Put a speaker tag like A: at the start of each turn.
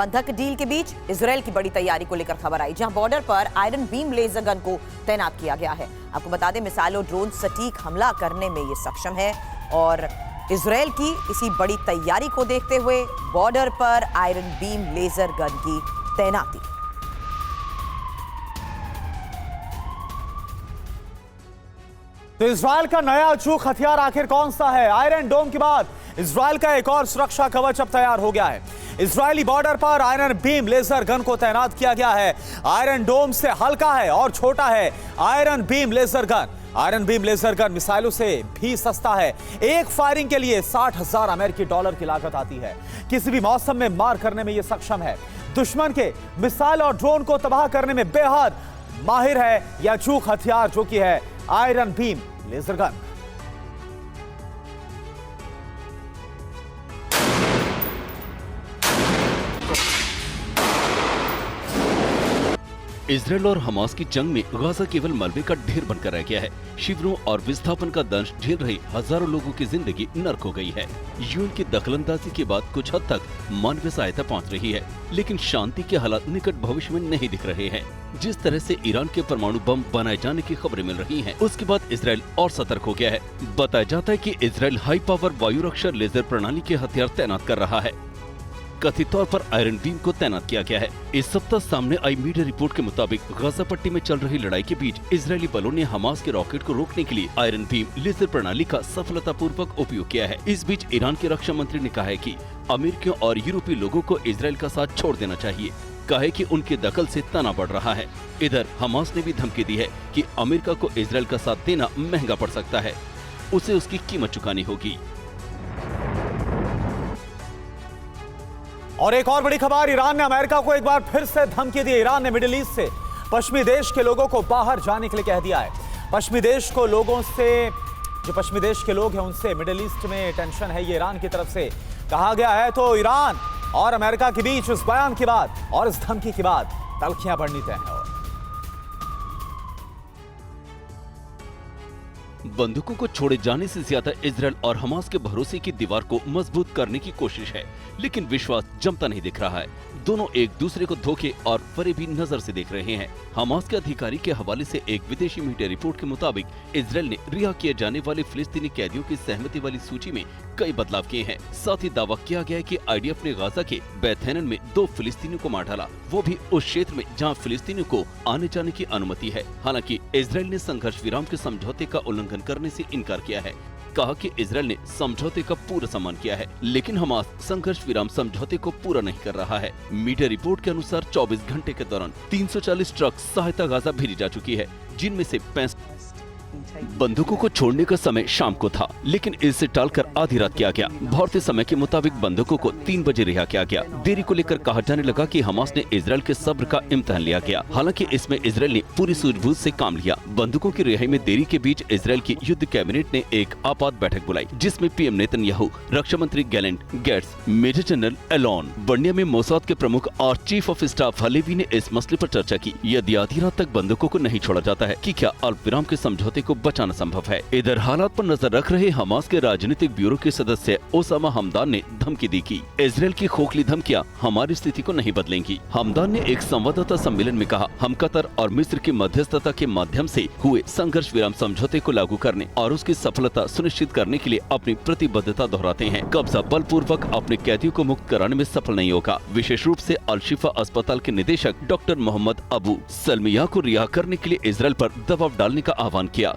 A: बंधक डील के बीच इजरायल की बड़ी तैयारी को लेकर खबर आई, जहां बॉर्डर पर आयरन बीम लेजर गन को तैनात किया गया है। आपको बता दें, मिसाइल और ड्रोन सटीक हमला करने में ये सक्षम है और इजरायल की इसी बड़ी तैयारी को देखते हुए बॉर्डर पर आयरन बीम लेजर गन की तैनाती।
B: तो इजरायल का नया अचूक हथियार आखिर कौन सा है? आयरन डोम के बाद इजरायल का एक और सुरक्षा कवच अब तैयार हो गया है। इजरायली बॉर्डर पर आयरन बीम लेजर गन को तैनात किया गया है। आयरन डोम से हल्का है और छोटा है iron beam laser gun. Iron beam laser gun मिसाइलों से भी सस्ता है। एक फायरिंग के लिए 60,000 अमेरिकी डॉलर की लागत आती है। किसी भी मौसम में मार करने में यह सक्षम है। दुश्मन के मिसाइल और ड्रोन को तबाह करने में बेहद माहिर है यह अचूक हथियार, जो कि है iron beam laser gun.
C: Israel और हमास की जंग में गाजा केवल मलबे का ढेर बनकर रह गया है। शिविरों और विस्थापन का दंश झेल रहे हजारों लोगों की जिंदगी नर्क हो गई है। यूएन की दखलंदाजी के बाद कुछ हद तक मानवीय सहायता पहुंच रही है, लेकिन शांति के हालात निकट भविष्य में नहीं दिख रहे हैं। जिस तरह से ईरान के परमाणु बम बनाए जाने की खबरें मिल रही हैं, उसके बाद इजरायल और सतर्क हो गया है। बताया जाता है कि इजरायल हाई पावर वायु रक्षा लेजर प्रणाली के हथियार तैनात कर रहा है। कथित तौर पर आयरन बीम को तैनात किया गया है। इस सप्ताह सामने आई मीडिया रिपोर्ट के मुताबिक गाजा पट्टी में चल रही लड़ाई के बीच इजरायली बलों ने हमास के रॉकेट को रोकने के लिए आयरन बीम लेजर प्रणाली का सफलतापूर्वक उपयोग किया है। इस बीच ईरान के रक्षा मंत्री ने कहा है कि अमेरिकियों और यूरोपीय लोगों को इजरायल का साथ छोड़ देना चाहिए। कहा है कि उनके दखल से तनाव बढ़ रहा है। इधर हमास ने भी धमकी दी है कि अमेरिका को इजरायल का साथ देना महंगा पड़ सकता है, उसे उसकी कीमत चुकानी होगी।
B: और एक और बड़ी खबर, ईरान ने अमेरिका को एक बार फिर से धमकी दी। ईरान ने मिडिल ईस्ट से पश्चिमी देश के लोगों को बाहर जाने के लिए कह दिया है। पश्चिमी देश को लोगों से, जो पश्चिमी देश के लोग हैं उनसे मिडिल ईस्ट में टेंशन है, ये ईरान की तरफ से कहा गया है। तो ईरान और अमेरिका के बीच इस बयान के बाद और इस धमकी के बाद तल्खियां बढ़नी तय है।
C: बंदूकों को छोड़े जाने से ज्यादा इजरायल और हमास के भरोसे की दीवार को मजबूत करने की कोशिश है, लेकिन विश्वास जमता नहीं दिख रहा है। दोनों एक दूसरे को धोखे और फरेबी नजर से देख रहे हैं। हमास के अधिकारी के हवाले से एक विदेशी मीडिया रिपोर्ट के मुताबिक इजरायल ने रिहा किए जाने वाले फिलिस्तीनी कैदियों की सहमति वाली सूची में कई बदलाव किए हैं। साथ ही दावा किया गया है कि आईडीएफ ने गाजा के बैथेनन में 2 फिलिस्तीनियों को मार डाला, वो भी उस क्षेत्र में जहां फिलिस्तीनियों को आने जाने की अनुमति है। हालांकि इजरायल ने संघर्ष विराम के समझौते का उल्लंघन करने से इनकार किया है। कहा कि इजरायल ने समझौते का पूरा सम्मान किया है, लेकिन हमास संघर्ष विराम समझौते को पूरा नहीं कर रहा है। मीडिया रिपोर्ट के अनुसार 24 घंटे के दौरान 340 ट्रक सहायता गाजा भेजी जा चुकी है, जिनमें से 65 बंदूकों को छोड़ने का समय शाम को था, लेकिन इसे टालकर आधी रात किया गया। भारतीय समय के मुताबिक बंदूकों को 3 बजे रिहा किया गया। देरी को लेकर कहा जाने लगा कि हमास ने इजरायल के सब्र का इम्तिहान लिया गया। हालांकि इसमें इजरायल ने पूरी सूझबूझ से काम लिया। बंदूकों की रिहाई में देरी के बीच इजरायल की युद्ध कैबिनेट ने एक आपात बैठक बुलाई, जिसमें पीएम नेतन्याहू, रक्षा मंत्री गैलेंट गेट्स, मेजर जनरल एलोन बर्निया में मोसाद के प्रमुख और चीफ ऑफ स्टाफ हलेवी ने इस मसले पर चर्चा की। यदि आधी रात तक बंदूकों को नहीं छोड़ा जाता है कि क्या अल्प विराम के समझौते को बचाना संभव है। इधर हालात पर नजर रख रहे हमास के राजनीतिक ब्यूरो के सदस्य ओसामा हमदान ने धमकी दी कि इजरायल की खोखली धमकियां हमारी स्थिति को नहीं बदलेंगी। हमदान ने एक संवाददाता सम्मेलन में कहा, हम कतर और मिस्र की मध्यस्थता के माध्यम से हुए संघर्ष विराम समझौते को लागू करने और उसकी सफलता सुनिश्चित करने के लिए अपनी प्रतिबद्धता दोहराते हैं। कब्जा बलपूर्वक अपने कैदियों को मुक्त कराने में सफल नहीं होगा। विशेष रूप से अल शिफा अस्पताल के निदेशक डॉक्टर मोहम्मद अबू सलमिया को रिहा करने के लिए इजरायल पर दबाव डालने का आह्वान किया।